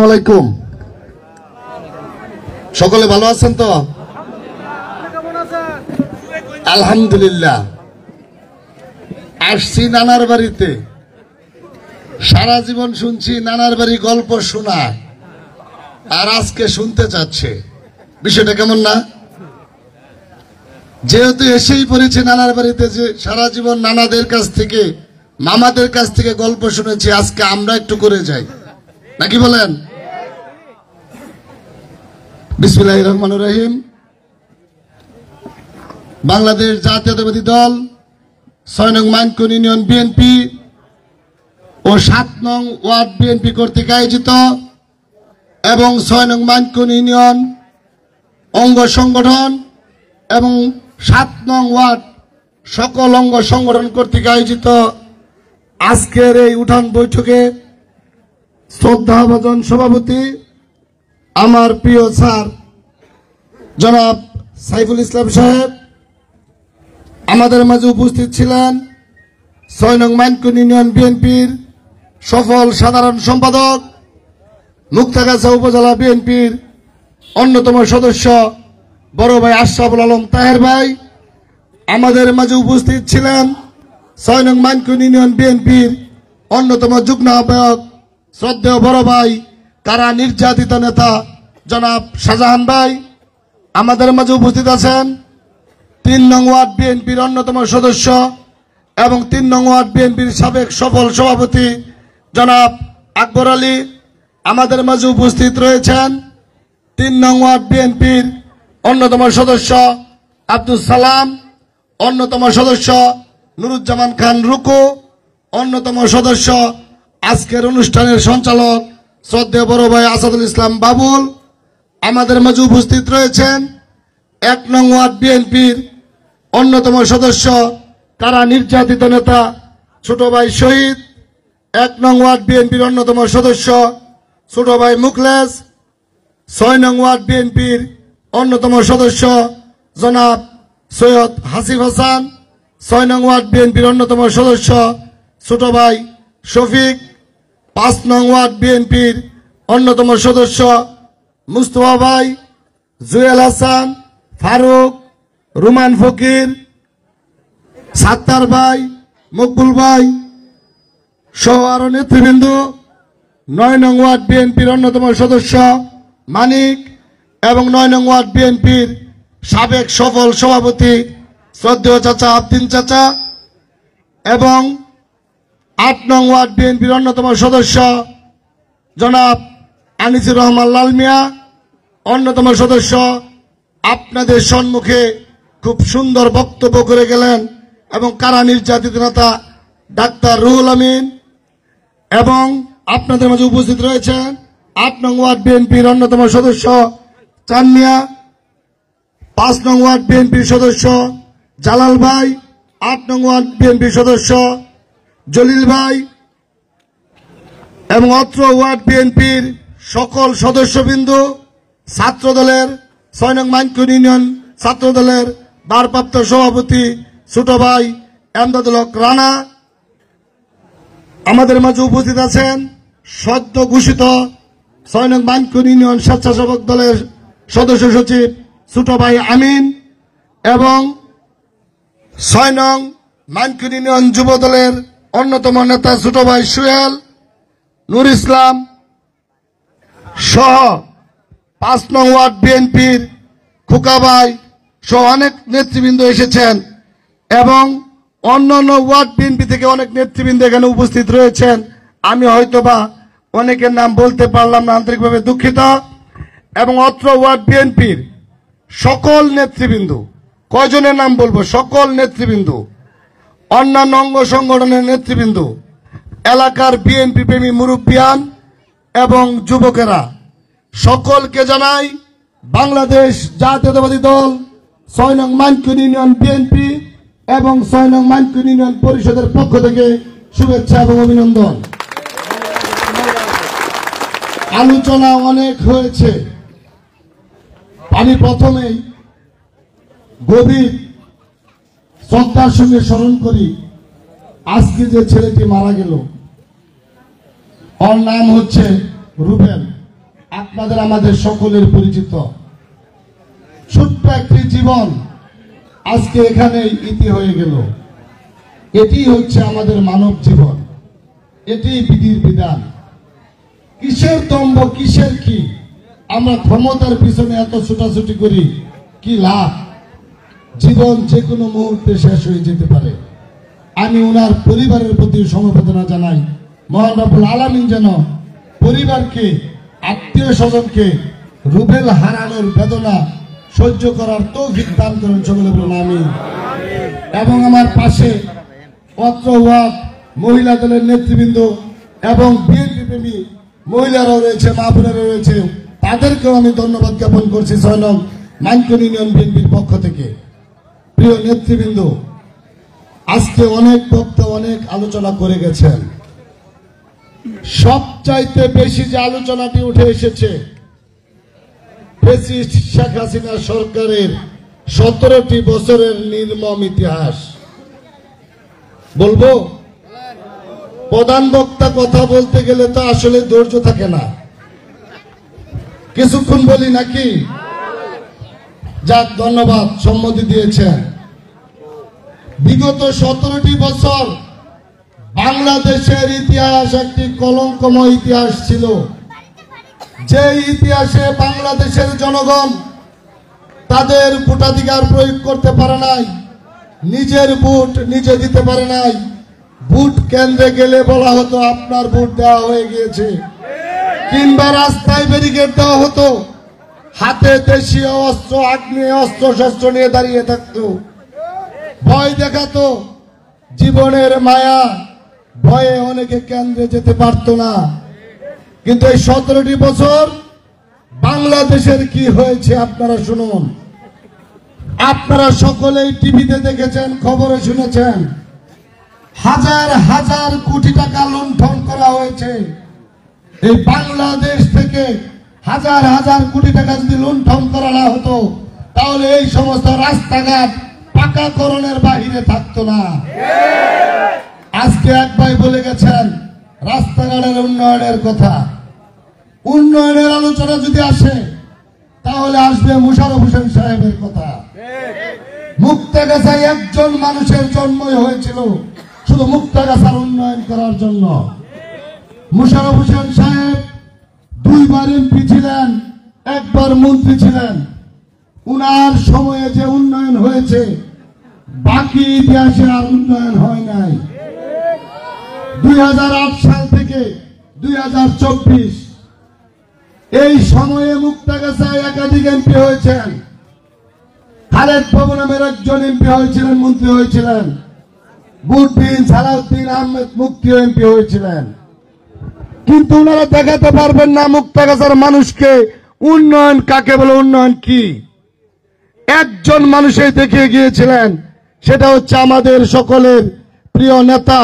আসসালামু আলাইকুম। সকলে ভালো আছেন তো? আলহামদুলিল্লাহ। আসছি নানার বাড়িতে, সারা জীবন শুনছি নানার বাড়ি গল্প শোনায়, আর আজকে শুনতে চাচ্ছে। বিষয়টা কেমন না? যেহেতু এসেই পড়েছে নানার বাড়িতে, যে সারা জীবন নানাদের কাছ থেকে, মামাদের কাছ থেকে গল্প শুনেছি, আজকে আমরা একটু করে যাই, নাকি বলেন? বিসমিল্লাহির রহমানির রহিম। বাংলাদেশ জাতীয়তাবাদী দল ৬ নং মাইনকুন ইউনিয়ন বিএনপি ও ৭ নং ওয়ার্ড বিএনপি কর্তৃক আয়োজিত এবং ৬ নং মাইনকুন ইউনিয়ন অঙ্গ সংগঠন এবং ৭ নং ওয়ার্ড সকল অঙ্গ সংগঠন কর্তৃক আয়োজিত আজকের এই উঠান বৈঠকে শ্রদ্ধাভাজন সভাপতি আমার প্রিয় স্যার জনাব সাইফুল ইসলাম সাহেব, আমাদের মাঝে উপস্থিত ছিলেন ৬ নং মাইনকুন ইউনিয়ন বিএনপির সফল সাধারণ সম্পাদক, মুক্তাগাছা উপজেলা বিএনপির অন্যতম সদস্য বড় ভাই আশরাফুল আলম তাহের ভাই। আমাদের মাঝে উপস্থিত ছিলেন ৬ নং মাইনকুন ইউনিয়ন বিএনপির অন্যতম যুগ্ম আহ্বায়ক শ্রদ্ধেয় বড় ভাই কারা নির্যাতিত নেতা জনাব শাহজাহান ভাই। আমাদের মাঝে উপস্থিত আছেন ৩ নং ওয়ার্ড বিএনপির অন্যতম সদস্য এবং ৩ নং ওয়ার্ড বিএনপির সাবেক সফল সভাপতি জনাব আকবর আলী। আমাদের মাঝে উপস্থিত রয়েছেন ৩ নং ওয়ার্ড বিএনপির অন্যতম সদস্য আব্দুল সালাম, অন্যতম সদস্য নুরুজ্জামান খান রুকু, অন্যতম সদস্য আজকের অনুষ্ঠানের সঞ্চালক শ্রদ্ধেয় বড় ভাই আসাদুল ইসলাম বাবুল। আমাদের মাঝে উপস্থিত রয়েছেন ১ নং ওয়ার্ড বিএনপির অন্যতম সদস্য কারা নির্যাতিত নেতা ছোট ভাই শহীদ, ১ নং ওয়ার্ড বিএনপির অন্যতম সদস্য ছোট ভাই মুখলেস, ৬ নং ওয়ার্ড বিএনপির অন্যতম সদস্য জনাব সৈয়দ হাসিফ হাসান, ৬ নং ওয়ার্ড বিএনপির অন্যতম সদস্য ছোট ভাই শফিক, ৫ নং ওয়ার্ড বিএনপির অন্যতম সদস্য মুস্তফা ভাই, জুয়েল হাসান, ফারুক, রুমান ফকির, সাত্তার ভাই, মকবুল ভাই সহ আরো নেতৃবৃন্দ, ৯ নং ওয়ার্ড বিএনপির অন্যতম সদস্য মানিক এবং ৯ নং ওয়ার্ড বিএনপির সাবেক সফল সভাপতি শ্রদ্ধেয় চাচা আবদিন চাচা এবং ৮ নং ওয়ার্ড বিএনপির অন্যতম সদস্য জনাব আনিসুর রহমান লাল মিয়া, অন্যতম সদস্য আপনাদের সম্মুখে খুব সুন্দর বক্তব্য করে গেলেন এবং কারা নির্যাতিত নেতা ডাক্তার রুহুল আমিন। এবং আপনাদের মাঝে উপস্থিত রয়েছেন ৮ নং ওয়ার্ড বিএনপির অন্যতম সদস্য চান মিয়া, ৫ নং ওয়ার্ড বিএনপির সদস্য জালাল ভাই, ৮ নং ওয়ার্ড বিএনপির সদস্য জলিল ভাই এবং অত্র ওয়ার্ড বিএনপির সকল সদস্যবৃন্দ, ছাত্র দলের ৬ নং মাইনকুন ইউনিয়ন ছাত্র দলের ভারপ্রাপ্ত সভাপতি ছোট ভাই এমদাদুল হক রানা। আমাদের মাঝে উপস্থিত আছেন সদ্য ঘোষিত ৬ নং মাইনকুন ইউনিয়ন স্বেচ্ছাসেবক দলের সদস্য সচিব ছোট ভাই আমিন এবং ৬ নং মাইনকুন ইউনিয়ন যুব দলের অন্যতম নেতা ছোট ভাই সুহেল, নুর ইসলাম সহ ৫ নং ওয়ার্ড বিএনপির খোকা ভাই সহ অনেক নেতৃবৃন্দ এসেছেন এবং অন্যান্য ওয়ার্ড বিএনপি থেকে অনেক নেতৃবৃন্দ এখানে উপস্থিত রয়েছেন। আমি হয়তোবা অনেকের নাম বলতে পারলাম না, আন্তরিকভাবে দুঃখিত। এবং অত্র ওয়ার্ড বিএনপির সকল নেতৃবৃন্দ, কয়জনের নাম বলবো, সকল নেতৃবৃন্দ, অন্যান্য অঙ্গ সংগঠনের নেতৃবৃন্দ, এলাকার বিএনপি প্রেমী মুরব্বিয়ান এবং যুবকেরা, সকলকে জানাই বাংলাদেশ জাতীয়তাবাদী দল ৬ নং মাইনকুন ইউনিয়ন বিএনপি এবং ৬ নং মাইনকুন ইউনিয়ন পরিষদের পক্ষ থেকে শুভেচ্ছা এবং অভিনন্দন। আলোচনা অনেক হয়েছে, আমি প্রথমেই গভীর শ্রদ্ধার সঙ্গে স্মরণ করি আজকে যে ছেলেটি মারা গেল, ওর নাম হচ্ছে রুবেল। আপনাদের আমাদের সকলের পরিচিত। ছোট্ট একটি জীবন আজকে এখানে ইতি হয়ে গেল। এটি হচ্ছে আমাদের মানব জীবন, এটি বিধির বিধান। কিসের দম্ভ, কিসের কি? আমরা ক্ষমতার পিছনে এত ছোটাছুটি করি, কি লাভ? জীবন যে কোনো মুহূর্তে শেষ হয়ে যেতে পারে। আমি ওনার পরিবারের প্রতি সমবেদনা জানাই। মহান রব্বুল আলামিন যেন পরিবারকে, আত্মীয় স্বজনকে রুবেল হারানোর বেদনা সহ্য করার তৌফিক দান করেন, সকলে বলুন আমিন। এবং আমার পাশে অত্র ওয়ার্ড মহিলা দলের নেতৃবৃন্দ এবং বিএনপি প্রেমী মহিলারাও রয়েছে, মা বোনেরা রয়েছে, তাদেরকেও আমি ধন্যবাদ জ্ঞাপন করছি ৬ নং মাইনকুনি ইউনিয়ন বিএনপির পক্ষ থেকে। প্রিয় নেতৃবৃন্দ, আজকে অনেক বক্তা অনেক আলোচনা করে গেছেন। সবচাইতে বেশি যে আলোচনাটি উঠে এসেছে ফ্যাসিস্ট শেখ হাসিনা সরকারের ১৭টি বছরের নির্মম ইতিহাস। বলবো, প্রধান বক্তা কথা বলতে গেলে তো আসলে ধৈর্য থাকে না, কিছুক্ষণ বলি নাকি? যাক, ধন্যবাদ, সম্মতি দিয়েছেন। বিগত ১৭টি বছর বাংলাদেশের ইতিহাস একটি কলঙ্কময় ইতিহাস ছিল। যে ইতিহাসে বাংলাদেশের জনগণ তাদের ভোটাধিকার প্রয়োগ করতে পারে নাই, নিজের ভোট নিজে দিতে পারে নাই। ভোট কেন্দ্রে গেলে বলা হতো আপনার ভোট দেওয়া হয়ে গিয়েছে, কিংবা রাস্তায় ব্যারিকেড দেওয়া হতো, হাতে দেশীয় অস্ত্র, আগ্নেয় অস্ত্র শস্ত্র নিয়ে দাঁড়িয়ে থাকতো, ভয় দেখাতো। জীবনের মায়া ভয়ে অনেকে কেন্দ্রে যেতে পারতো না। কিন্তু এই ১৭টি বছর বাংলাদেশের কি হয়েছে আপনারা শুনুন। আপনারা সকলেই টিভিতে দেখেছেন, খবরে শুনেছেন, হাজার হাজার কোটি টাকা লুণ্ঠন করা হয়েছে। এই বাংলাদেশ থেকে হাজার হাজার কোটি টাকা যদি লুণ্ঠন করা না হতো, তাহলে এই সমস্ত রাস্তাঘাট পাকাকরণের বাহিরে থাকতো না। আজকে এক ভাই বলে গেছেন রাস্তাঘাটের উন্নয়নের কথা। উন্নয়নের আলোচনা যদি আসে, তাহলে আসবে মোশাররফ হোসেন সাহেবের কথা। মুক্তাগাছায় একজন মানুষের জন্মই হয়েছিল শুধু মুক্তাগাছার উন্নয়ন করার জন্য। মোশাররফ হোসেন সাহেব 2 বার এমপি ছিলেন, 1 বার মন্ত্রী ছিলেন। উনার সময়ে যে উন্নয়ন হয়েছে, বাকি ইতিহাসে আর উন্নয়ন হয় নাই। 2008 সাল থেকে 2024 এই সময়ে মুক্তাগাছায় একাধিক এমপি হয়েছেন। খালেদ বাবু নামের একজন এমপি হয়েছিলেন, মন্ত্রী হয়েছিলেন। বুদ্দিন সালাউদ্দিন আহমেদ মুক্তি এমপি হয়েছিলেন। কিন্তু ওনারা দেখাতে পারবেন না মুক্তাগাছার মানুষকে উন্নয়ন কাকে বলে, উন্নয়ন কি। একজন মানুষই দেখিয়ে গিয়েছিলেন, সেটা হচ্ছে আমাদের সকলের প্রিয় নেতা,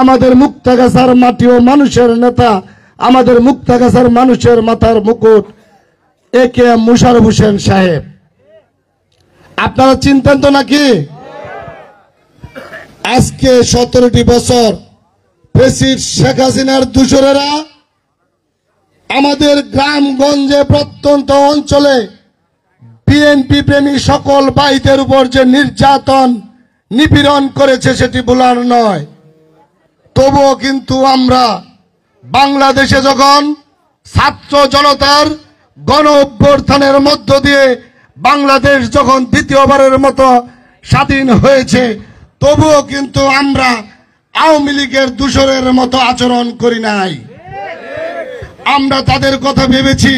আমাদের মুক্তাগাছার মাটি ও মানুষের নেতা, আমাদের মুক্তাগাছার মানুষের মাথার মুকুট এ.কে.এম. মোশাররফ হোসেন সাহেব। আপনারা চিনতেন তো নাকি? আজকে ১৭টি বছর ফ্যাসিস্ট শেখ হাসিনার দূষরেরা আমাদের গ্রামগঞ্জে, প্রত্যন্ত অঞ্চলে বিএনপি প্রেমী সকল ভাইদের উপর যে নির্যাতন নিপীড়ন করেছে, সেটি বলার নয়। তবুও কিন্তু আমরা বাংলাদেশে যখন ছাত্র জনতার গণ অভ্যুত্থানের মধ্য দিয়ে বাংলাদেশ যখন দ্বিতীয়বারের মতো স্বাধীন হয়েছে, তবুও কিন্তু আমরা আওয়ামী লীগের দূষরের মতো আচরণ করি নাই। আমরা তাদের কথা ভেবেছি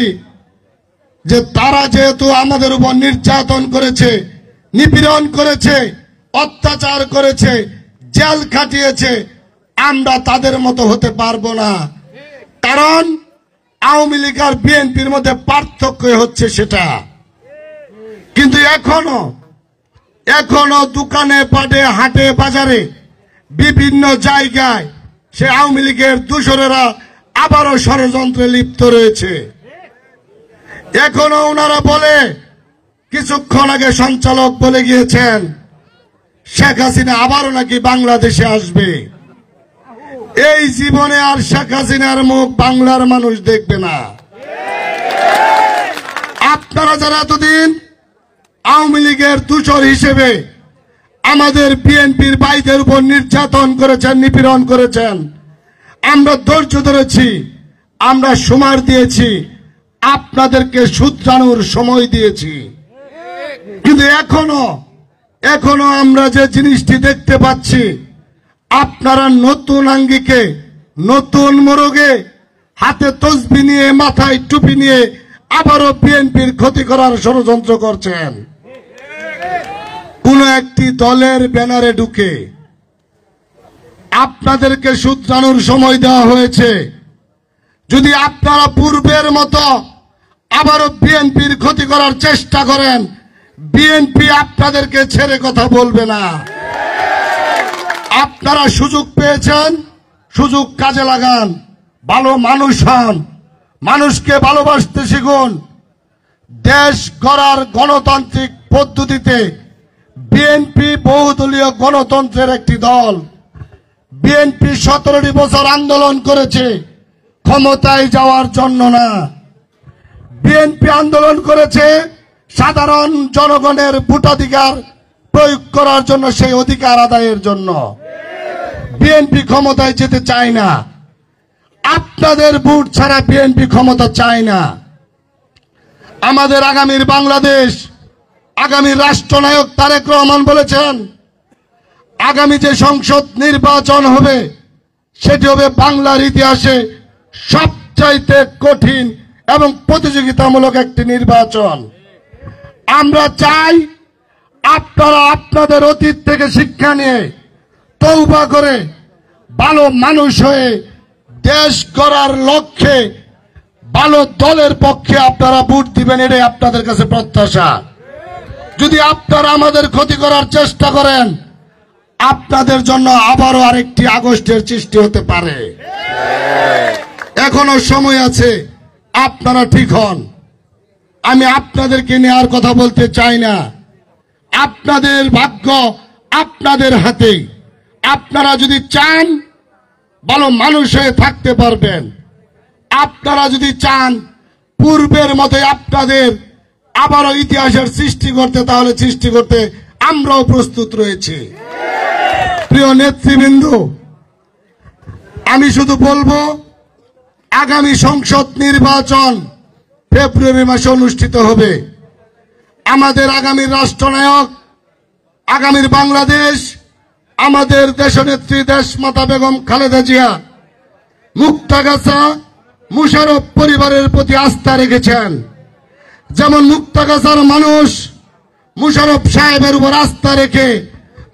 যে তারা যেহেতু আমাদের উপর নির্যাতন করেছে, নিপীড়ন করেছে, অত্যাচার করেছে, জেল খাটিয়েছে, আমরা তাদের মতো হতে পারবো না। কারণ আওয়ামী লীগ আর বিএনপির মধ্যে পার্থক্য হচ্ছে সেটা। কিন্তু এখনো দোকানে পাটে, হাটে বাজারে, বিভিন্ন জায়গায় সে আওয়ামী লীগের দূষরেরা আবারও ষড়যন্ত্রে লিপ্ত রয়েছে। এখনো ওনারা বলে, কিছুক্ষণ আগে সঞ্চালক বলে গিয়েছেন শেখ হাসিনা আবারও নাকি বাংলাদেশে আসবে। এই জীবনে আর শেখ হাসিনার মুখ বাংলার মানুষ দেখবে না। আপনারা যারা এতদিন আওয়ামী লীগের দূষর হিসেবে আমাদের বিএনপির ভাইদের উপর নির্যাতন করেছেন, নিপীড়ন করেছেন, আমরা ধৈর্য ধরেছি, আমরা সময় দিয়েছি, আপনাদেরকে শুধরানোর সময় দিয়েছি। কিন্তু এখনো আমরা যে জিনিসটি দেখতে পাচ্ছি, আপনারা নতুন আঙ্গিকে, নতুন মোড়কে, হাতে তসবি নিয়ে, মাথায় টুপি নিয়ে আবারও বিএনপির ক্ষতি করার ষড়যন্ত্র করছেন। কোন একটি দলের ব্যানারে ঢুকে আপনাদেরকে শুধরানোর সময় দেওয়া হয়েছে। যদি আপনারা পূর্বের মতো আবারও বিএনপির ক্ষতি করার চেষ্টা করেন, বিএনপি আপনাদেরকে ছেড়ে কথা বলবে না। আপনারা সুযোগ পেয়েছেন, সুযোগ কাজে লাগান, ভালো মানুষ হন, মানুষকে ভালোবাসতে শিখুন। দেশ গড়ার গণতান্ত্রিক পদ্ধতিতে বিএনপি বহুদলীয় গণতন্ত্রের একটি দল। বিএনপি 17টি বছর আন্দোলন করেছে ক্ষমতায় যাওয়ার জন্য না। বিএনপি আন্দোলন করেছে সাধারণ জনগণের ভোটাধিকার প্রয়োগ করার জন্য, সেই অধিকার আদায়ের জন্য। বিএনপি ক্ষমতায় যেতে চায় না। আপনাদের ভোট ছাড়া বিএনপি ক্ষমতা চায় না। আমাদের আগামীর বাংলাদেশ, আগামী রাষ্ট্রনায়ক তারেক রহমান বলেছেন, আগামী যে সংসদ নির্বাচন হবে সেটি হবে বাংলার ইতিহাসে সবচাইতে কঠিন এবং প্রতিযোগিতামূলক একটি নির্বাচন। আমরা চাই আপনারা আপনাদের অতীত থেকে শিক্ষা নিয়ে তওবা করে ভালো মানুষ হয়ে দেশ গড়ার লক্ষ্যে ভালো দলের পক্ষে আপনারা ভোট দিবেন, এটাই আপনাদের কাছে প্রত্যাশা। যদি আপনারা আমাদের ক্ষতি করার চেষ্টা করেন, আপনাদের জন্য আবারও আরেকটি আগস্টের সৃষ্টি হতে পারে। এখনো সময় আছে, আপনারা ঠিক হন। আমি আপনাদেরকে নিয়ে আর কথা বলতে চাই না। আপনাদের ভাগ্য আপনাদের হাতে। আপনারা যদি চান ভালো মানুষ হয়ে থাকতে পারবেন, আপনারা যদি চান পূর্বের মতোই আপনাদের আবারও ইতিহাসের সৃষ্টি করতে, তাহলে সৃষ্টি করতে আমরাও প্রস্তুত রয়েছি। প্রিয় নেতৃবৃন্দ, আমি শুধু বলবো, আগামী সংসদ নির্বাচন ফেব্রুয়ারি মাসে অনুষ্ঠিত হবে। আমাদের আগামীর রাষ্ট্রনায়ক, আগামীর বাংলাদেশ, আমাদের দেশনেত্রী দেশমাতা বেগম খালেদা জিয়া মুক্তাগাছা মুশারফ পরিবারের প্রতি আস্থা রেখেছেন। যেমন মুক্তাগাছার মানুষ মুশারফ সাহেবের উপর আস্থা রেখে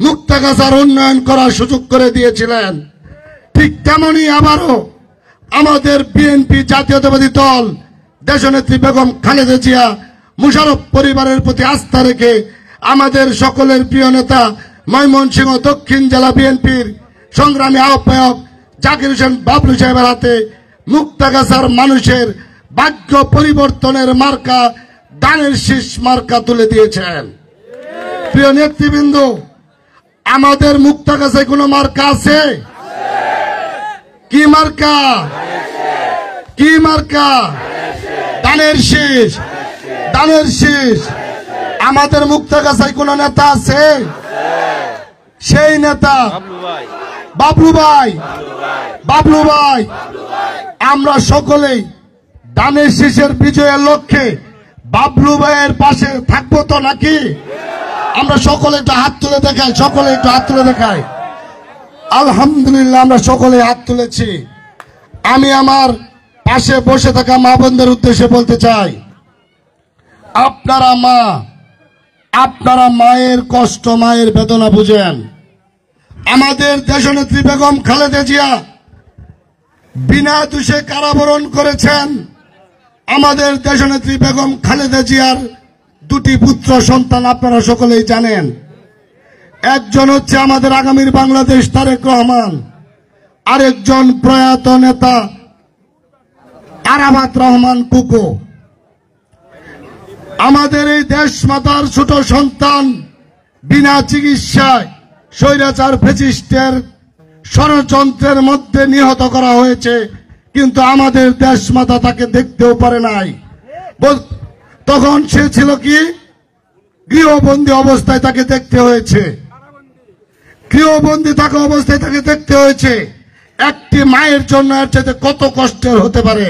মুক্তাগাছার উন্নয়ন করার সুযোগ করে দিয়েছিলেন, ঠিক তেমনি আবারও আমাদের বিএনপি জাতীয়তাবাদী দল দেশনেত্রী বেগম খালেদা জিয়া মুশারফ পরিবারের প্রতি আস্থা রেখে আমাদের সকলের প্রিয় নেতা ময়মনসিংহ দক্ষিণ জেলা বিএনপির সংগ্রামী আহ্বায়ক জাকির হোসেন বাবলু সাহেবের হাতে মুক্তাগাছার মানুষের ভাগ্য পরিবর্তনের মার্কা দানের শীষ মার্কা তুলে দিয়েছেন। প্রিয় নেতৃবৃন্দ, আমাদের মুক্তাগাছায় কোনো মার্কা আছে? কি মার্কা? কি মার্কা? দানের শীষ। দানের শীষ। আমাদের মুক্তাগাছায় কোন নেতা আছে? সেই নেতা বাবলু ভাই। বাবলু ভাই, আমরা সকলেই দানের শীষের বিজয়ের লক্ষ্যে বাবলু ভাইয়ের পাশে থাকবো তো নাকি? আমরা সকলে একটু হাত তুলে দেখাই, সকলে একটু হাত তুলে দেখাই। আলহামদুলিল্লাহ, আমরা সকলে হাত তুলেছি। আমি আমার পাশে বসে থাকা মা বোনদের উদ্দেশ্যে বলতে চাই, আপনারা মা, আপনারা মায়ের কষ্ট, মায়ের বেদনা বুঝেন। আমাদের দেশনেত্রী বেগম খালেদা জিয়া বিনা দোষে কারাবরণ করেছেন। আমাদের দেশনেত্রী বেগম খালেদা জিয়ার দুটি পুত্র সন্তান আপনারা সকলেই জানেন। একজন হচ্ছে আমাদের আগামীর বাংলাদেশ তারেক রহমান, আরেকজন প্রয়াত নেতা আরাফাত রহমান কুকু। আমাদের এই দেশমাতার ছোট সন্তান বিনা চিকিৎসায় স্বৈরাচার ফ্যাসিস্টের ষড়যন্ত্রের মধ্যে নিহত করা হয়েছে, কিন্তু আমাদের দেশমাতা তাকে দেখতেও পারে নাই। তখন সে ছিল কি গৃহবন্দী অবস্থায়, তাকে দেখতে হয়েছে। গৃহবন্দী থাকা অবস্থায় তাকে দেখতে হয়েছে। একটি মায়ের জন্য এর চাইতে কত কষ্টের হতে পারে।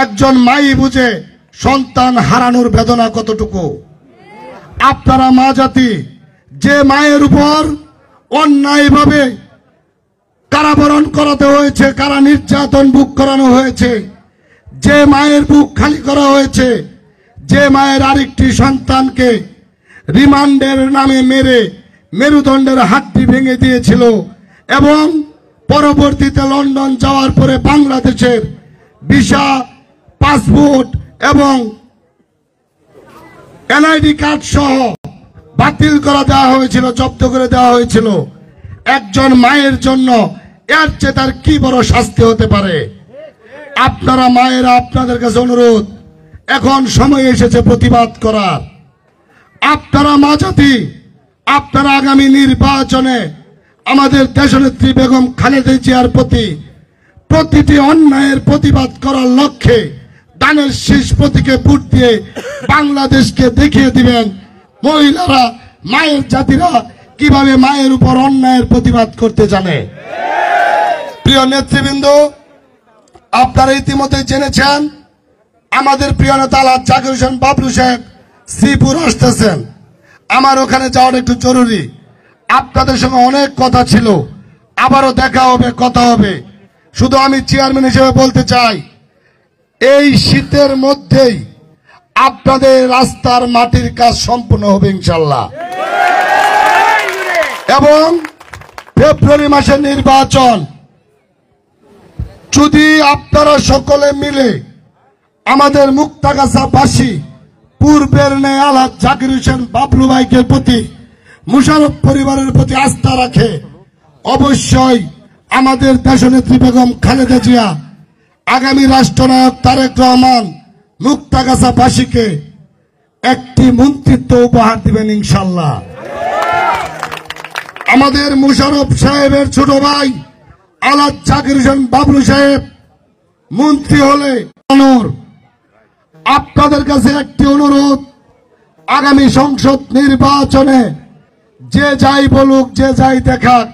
একজন মাই বুঝে সন্তান হারানোর বেদনা কতটুকু। আপনারা মা জাতি, যে মায়ের উপর অন্যায়ভাবে কারাবরণ করাতে হয়েছে, কারা নির্যাতন বুক করানো হয়েছে, যে মায়ের বুক খালি করা হয়েছে, যে মায়ের আরেকটি সন্তানকে রিমান্ডের নামে মেরে মেরুদণ্ডের হাড্ডি ভেঙে দিয়েছিল এবং পরবর্তীতে লন্ডন যাওয়ার পরে বাংলাদেশের ভিসা, পাসপোর্ট এবং এনআইডি কার্ড সহ বাতিল করে দেওয়া হয়েছিল, জব্দ করে দেওয়া হয়েছিল। একজন মায়ের জন্য এর চেয়ে তার কি বড় শাস্তি হতে পারে? আপনারা মায়েরা, আপনাদের কাছে অনুরোধ, এখন সময় এসেছে প্রতিবাদ করার। আপনারা মা জাতি, আপনারা আগামী নির্বাচনে আমাদের দেশনেত্রী বেগম খালেদা জিয়ার প্রতি প্রতিটি অন্যায়ের প্রতিবাদ করার লক্ষ্যে দানের শীষ প্রতীকে ভোট দিয়ে বাংলাদেশকে দেখিয়ে দিবেন মহিলারা, মায়ের জাতিরা কিভাবে মায়ের উপর অন্যায়ের প্রতিবাদ করতে জানে। প্রিয় নেতৃবৃন্দ, আপনারা ইতিমধ্যে জেনেছেন আমাদের প্রিয় নেতা আলহাজ জাকির হোসেন বাবলু সাহেব শ্রীপুর আসতেছেন। আমার ওখানে যাওয়াটা একটু জরুরি। আপনাদের সঙ্গে অনেক কথা ছিল, আবারও দেখা হবে, কথা হবে। শুধু আমি চেয়ারম্যান হিসেবে বলতে চাই, এই শীতের মধ্যেই আপনাদের রাস্তার মাটির কাজ সম্পূর্ণ হবে ইনশাল্লাহ। এবং ফেব্রুয়ারি মাসের নির্বাচন যদি আপনারা সকলে মিলে আমাদের মুক্তাগাছাবাসী পূর্বের ন্যায় আলহাজ জাকির হোসেন বাবলু ভাইকে প্রতি, মুশারফ পরিবারের প্রতি আস্থা রাখে, অবশ্যই আমাদের দেশনেত্রী বেগম খালেদা জিয়া, আগামী রাষ্ট্রনায়ক তারেক রহমান মুক্তাগাছাবাসীকে একটি মন্ত্রিত্ব উপহার দিবেন ইনশাল্লাহ। আমাদের মুশারফ সাহেবের ছোট ভাই আলহাজ জাকির হোসেন বাবলু সাহেব মন্ত্রী হলে আপনাদের কাছে একটি অনুরোধ, আগামী সংসদ নির্বাচনে যে যাই বলুক, যে যাই দেখাক,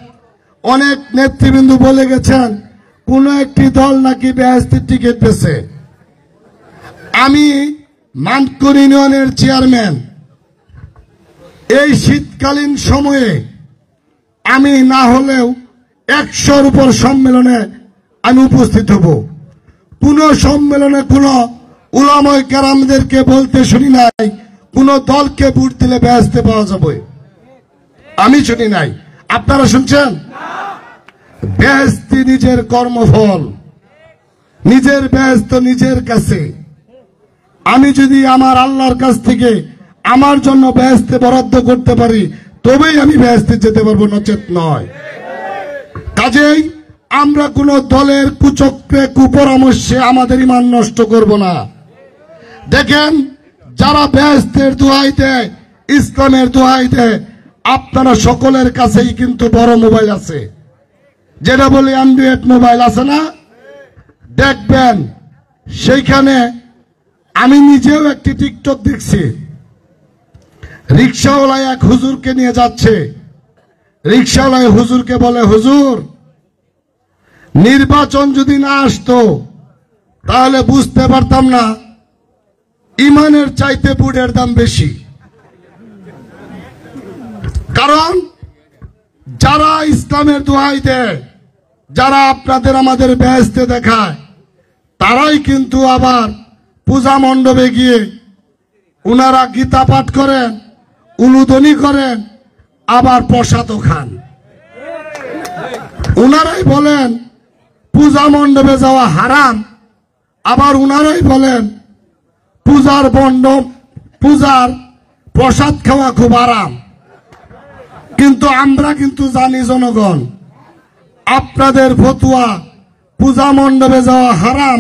অনেক নেতৃবৃন্দ বলে গেছেন কোন একটি দল নাকি বেহেশতের টিকিট পেয়েছে। আমি মানকুর ইউনিয়নের চেয়ারম্যান, এই শীতকালীন সময়ে আমি না হলেও 100-র উপর সম্মেলনে আমি উপস্থিত হব। কোন সম্মেলনে কোন উলামায়ে কেরামদেরকে বলতে শুনি নাই কোন দলকে ভোট দিলে বেহেশতে পাওয়া যাবে, আমি শুনি নাই। আপনারা শুনছেন? বেহেশতি নিজের কর্মফল, নিজের বেহেশত নিজের কাছে। আমি যদি আমার আল্লাহর কাছ থেকে আমার জন্য বেহেশতে বরাদ্দ করতে পারি তবেই আমি বেহেশতে যেতে পারবো, নচেত নয়। কাজেই আমরা কোন দলের কুচক্রে, কুপরামর্শে আমাদের ঈমান নষ্ট করব না। দেখেন, যারা বেহেশতের দোহাই দেয়, ইসলামের দোহাই দেয়, আপনারা সকলের কাছেই কিন্তু বড় মোবাইল আছে, যেটা বলে অ্যান্ড্রয়েড মোবাইল আছে না, দেখবেন সেইখানে আমি নিজেও একটি টিকটক দেখছি। রিক্সাওয়ালা এক হুজুরকে নিয়ে যাচ্ছে, রিক্সাওয়ালা হুজুরকে বলে, হুজুর নির্বাচন যদি না আসতো তাহলে বুঝতে পারতাম না ইমানের চাইতে বুটের দাম বেশি। কারণ যারা ইসলামের দোহাই দেয়, যারা আপনাদের আমাদের বেহেশতে দেখায়, তারাই কিন্তু আবার পূজা মণ্ডপে গিয়ে উনারা গীতা পাঠ করেন, উলুধ্বনি করেন, আবার প্রসাদও খান। উনারাই বলেন পূজা মণ্ডপে যাওয়া হারাম, আবার উনারাই বলেন পূজার মণ্ডপ, পূজার প্রসাদ খাওয়া খুব আরাম। কিন্তু আমরা কিন্তু জানি জনগণ, আপনাদের ফতুয়া পূজা মণ্ডপে যাওয়া হারাম,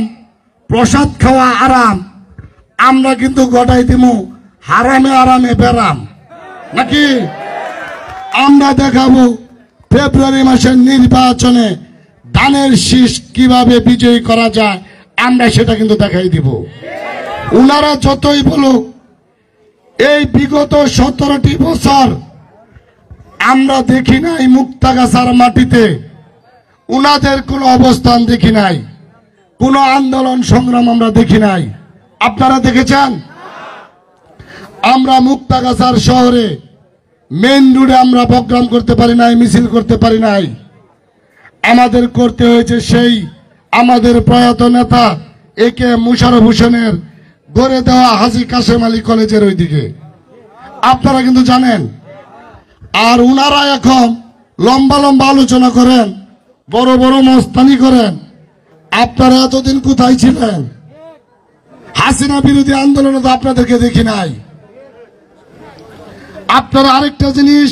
প্রসাদ খাওয়া আরাম, আমরা কিন্তু গটাই দিমু হারামে আরামে বেরাম নাকি? আমরা দেখাবো ফেব্রুয়ারি মাসের নির্বাচনে ধানের শীষ কিভাবে বিজয়ী করা যায়, আমরা সেটা কিন্তু দেখাই দিব। উনারা যতই বলুক, এই বিগত 17টি বছর আমরা দেখি নাই মুক্তাগাছার মাটিতে উনাদের কোনো অবস্থান দেখি নাই, কোনো আন্দোলন সংগ্রাম আমরা দেখি নাই। আপনারা দেখেছেন? আমরা মুক্তাগাছার শহরে মেইন রোডে আমরা প্রোগ্রাম করতে পারি নাই, মিছিল করতে পারি নাই। আমাদের করতে হয়েছে সেই আমাদের প্রয়াত নেতা একে মুশারফ হোসেনের গড়ে দেওয়া হাজী কাশেম আলী কলেজের ওইদিকে। আপনারা কিন্তু জানেন। আর উনারা এখন লম্বা লম্বা আলোচনা করেন, বড় বড় মস্তানি করেন। আপনারা এতদিন কোথায় ছিলেন? হাসিনা বিরোধী আন্দোলনে তো আপনাদেরকে দেখি নাই। আপনারা আরেকটা জিনিস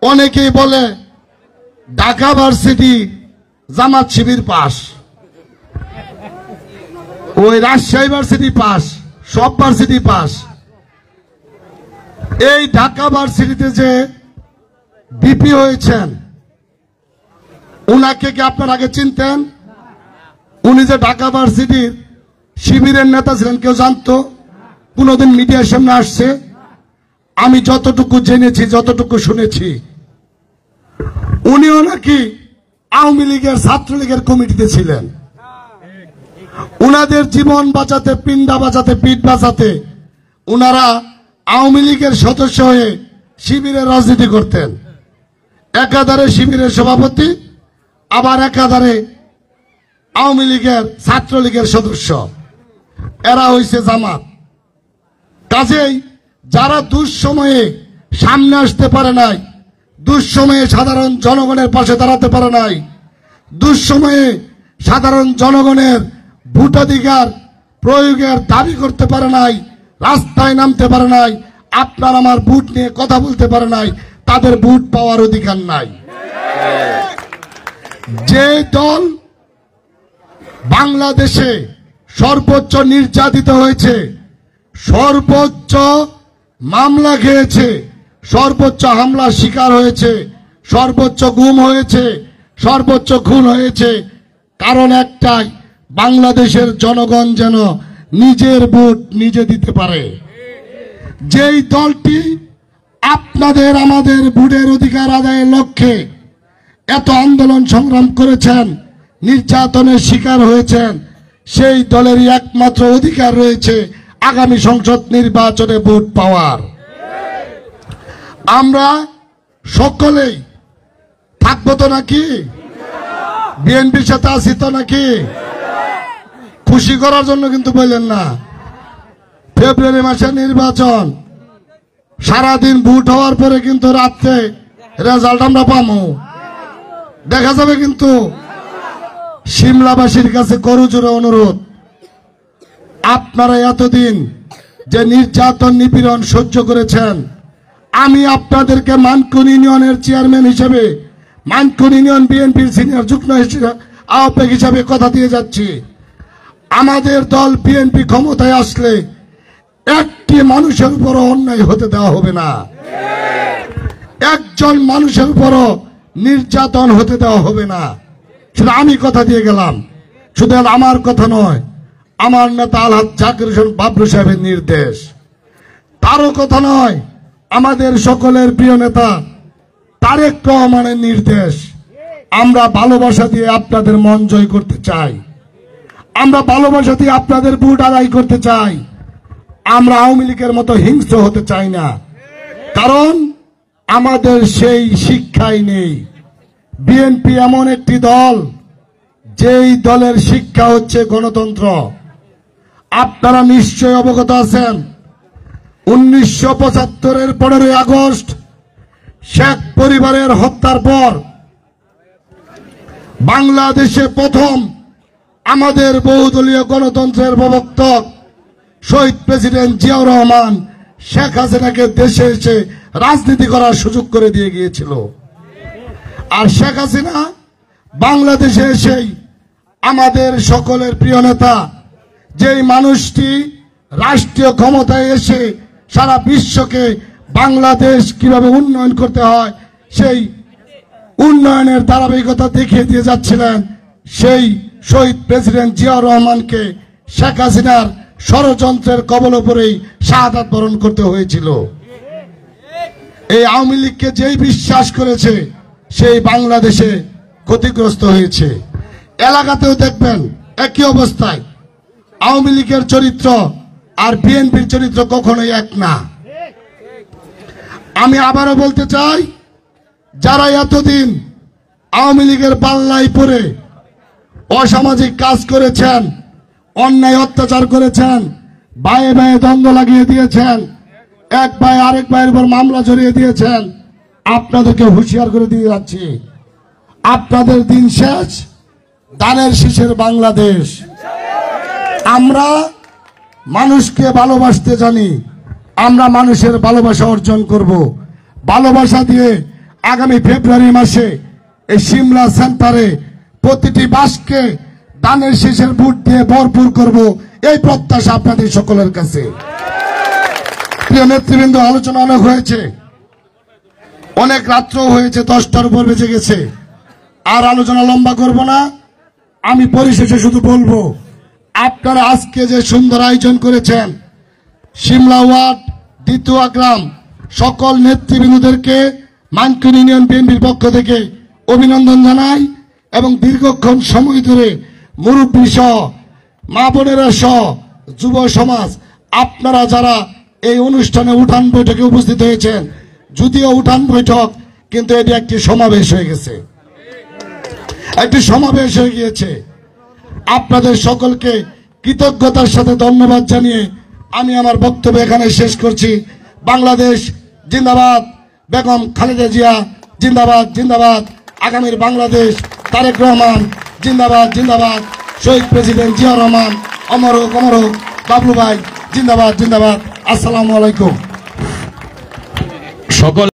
অনেকেই বলে ঢাকা ভার্সিটি জামাত শিবির পাস, ওই রাজশাহী ভার্সিটি পাস, সব ভার্সিটি পাস। এই ঢাকা ভার্সিটিতে যে বিপি হয়েছেন, উনাকে কি আপনার আগে চিনতেন? উনি যে ঢাকা ভার্সিটির শিবিরের নেতা ছিলেন কেউ জানতো? কোনদিন মিডিয়ার সামনে আসছে? আমি যতটুকু জেনেছি, যতটুকু শুনেছি, উনিও নাকি আওয়ামী লীগের ছাত্রলীগের কমিটিতে ছিলেন। উনাদের জীবন বাঁচাতে, পিণ্ডা বাঁচাতে, পিঠ বাঁচাতে উনারা আওয়ামী লীগের সদস্য হয়ে শিবিরের রাজনীতি করতেন। একাধারে শিবিরের সভাপতি, আবার একাধারে আওয়ামী লীগের ছাত্রলীগের সদস্য। এরা হইছে জামাত। কাজেই যারা দুঃসময়ে সামনে আসতে পারে নাই, দুঃসময়ে সাধারণ জনগণের পাশে দাঁড়াতে পারে নাই, দুঃসময়ে সাধারণ জনগণের ভোটাধিকার প্রয়োগের দাবি করতে পারে নাই, রাস্তায় নামতে পারে নাই, আপনার আমার ভোট নিয়ে কথা বলতে পারে নাই, তাদের ভোট পাওয়ার অধিকার নাই। যে দল বাংলাদেশে সর্বোচ্চ নির্যাতিত হয়েছে, সর্বোচ্চ মামলা খেয়েছে, সর্বোচ্চ হামলার শিকার হয়েছে, সর্বোচ্চ গুম হয়েছে, সর্বোচ্চ খুন হয়েছে, কারণ একটাই, বাংলাদেশের জনগণ যেন নিজের ভোট নিজে দিতে পারে। যেই দলটি আপনাদের আমাদের ভোটের অধিকার আদায়ের লক্ষ্যে এত আন্দোলন সংগ্রাম করেছেন, নির্যাতনের শিকার হয়েছেন, সেই দলেরই একমাত্র অধিকার রয়েছে আগামী সংসদ নির্বাচনে ভোট পাওয়ার। আমরা সকলেই থাকবো তো নাকি? বিএনপির সাথে আছি তো নাকি? খুশি করার জন্য কিন্তু বললেন না। ফেব্রুয়ারি মাসে নির্বাচন, সারাদিন ভোট হওয়ার পরে কিন্তু রাত্রে রেজাল্ট আমরা পাবো, দেখা যাবে। কিন্তু সিমলাবাসীর কাছে করজোড়ে অনুরোধ, আপনারা এতদিন যে নির্যাতন নিপীড়ন সহ্য করেছেন, আমি আপনাদেরকে মানকুন ইউনিয়নের চেয়ারম্যান হিসেবে, মানকুন ইউনিয়ন বিএনপির সিনিয়র যুগ্ম আহ্বায়ক হিসাবে কথা দিয়ে যাচ্ছি, আমাদের দল বিএনপি ক্ষমতায় আসলে একটি মানুষের উপর অন্যায় হতে দেওয়া হবে না, একজন মানুষের উপর নির্যাতন হতে দেওয়া হবে না। সেটা আমি কথা দিয়ে গেলাম। শুধু আমার কথা নয়, আমার নেতা আলহাজ জাকির হোসেন বাবলু সাহেবের নির্দেশ। তারও কথা নয়, আমাদের সকলের প্রিয় নেতা তারেক রহমানের নির্দেশ। আমরা ভালোবাসা দিয়ে আপনাদের মন জয় করতে চাই, আমরা ভালোবাসা দিয়ে আপনাদের ভোট আদায় করতে চাই। আমরা আওয়ামী লীগের মতো হিংস্র হতে চাই না, কারণ আমাদের সেই শিক্ষাই নেই। বিএনপি এমন একটি দল, যেই দলের শিক্ষা হচ্ছে গণতন্ত্র। আপনারা নিশ্চয় অবগত আছেন, 1975-এর 15 আগস্ট শেখ পরিবারের হত্যার পর বাংলাদেশে প্রথম আমাদের বহুদলীয় গণতন্ত্রের প্রবর্তক শহীদ প্রেসিডেন্ট জিয়াউর রহমান শেখ হাসিনাকে দেশে এসে রাজনীতি করার সুযোগ করে দিয়ে গিয়েছিল। আর শেখ হাসিনা বাংলাদেশে এসেই আমাদের সকলের প্রিয় নেতা, যেই মানুষটি রাষ্ট্রীয় ক্ষমতায় এসে সারা বিশ্বকে বাংলাদেশ কিভাবে উন্নয়ন করতে হয় সেই উন্নয়নের ধারাবাহিকতা দেখিয়ে দিয়ে যাচ্ছিলেন, সেই শহীদ প্রেসিডেন্ট জিয়াউর রহমানকে শেখ হাসিনার ষড়যন্ত্রের কবলে পড়েই শাহাদাত বরণ করতে হয়েছিল। এই আওয়ামী লীগকে যেই বিশ্বাস করেছে সেই বাংলাদেশে ক্ষতিগ্রস্ত হয়েছে। এলাকাতেও দেখবেন একই অবস্থায়। আওয়ামী লীগের চরিত্র আর বিএনপির চরিত্র কখনোই এক না। আমি আবারও বলতে চাই, যারা এতদিন আওয়ামী লীগের পাল্লায় পড়ে অসামাজিক কাজ করেছেন, অন্যায় অত্যাচার করেছেন, ভাইয়ে ভাইয়ে দ্বন্দ্ব লাগিয়ে দিয়েছেন, এক ভাই আরেক ভাইয়ের উপর মামলা জড়িয়ে দিয়েছেন, আপনাদেরকে হুঁশিয়ার করে দিয়ে যাচ্ছি, আপনাদের দিন শেষ। ধানের শীষের বাংলাদেশ। আমরা মানুষকে ভালোবাসতে জানি, আমরা মানুষের ভালোবাসা অর্জন করব। ভালোবাসা দিয়ে আগামী ফেব্রুয়ারি মাসে এই সিমলা সেন্টারে প্রতিটি বাসকে ধানের শীষের ভোট দিয়ে ভরপুর করব, এই প্রত্যাশা আপনাদের সকলের কাছে। প্রিয় নেতৃবৃন্দ, আলোচনা অনেক হয়েছে, অনেক রাত্র হয়েছে, 10টার উপর বেজে গেছে। আর আলোচনা লম্বা করব না। আমি পরিশেষে শুধু বলবো, আপনারা আজকে যে সুন্দর আয়োজন করেছেন, সিমলা ওয়ার্ড, দ্বিতীয় গ্রাম সকল নেতৃবৃন্দদেরকে মানকুন ইউনিয়ন বিএনপির পক্ষ থেকে অভিনন্দন জানাই। এবং দীর্ঘক্ষণ সময় ধরে মুরব্বী সহ, মা বোনেরা সহ, যুব সমাজ, আপনারা যারা এই অনুষ্ঠানে উঠান বৈঠকে উপস্থিত হয়েছেন, যদিও উঠান বৈঠক কিন্তু এটি একটি সমাবেশ হয়ে গেছে, একটি সমাবেশ হয়ে গিয়েছে। আপনাদের সকলকে কৃতজ্ঞতার সাথে ধন্যবাদ জানিয়ে আমি আমার বক্তব্য এখানে শেষ করছি। বাংলাদেশ জিন্দাবাদ, বেগম খালেদা জিয়া জিন্দাবাদ জিন্দাবাদ, আগামীর বাংলাদেশ তারেক রহমান জিন্দাবাদ জিন্দাবাদ, শহীদ প্রেসিডেন্ট জিয়া রহমান অমর হোক অমর হোক, বাবলু ভাই জিন্দাবাদ জিন্দাবাদ। আসসালামু আলাইকুম। সকল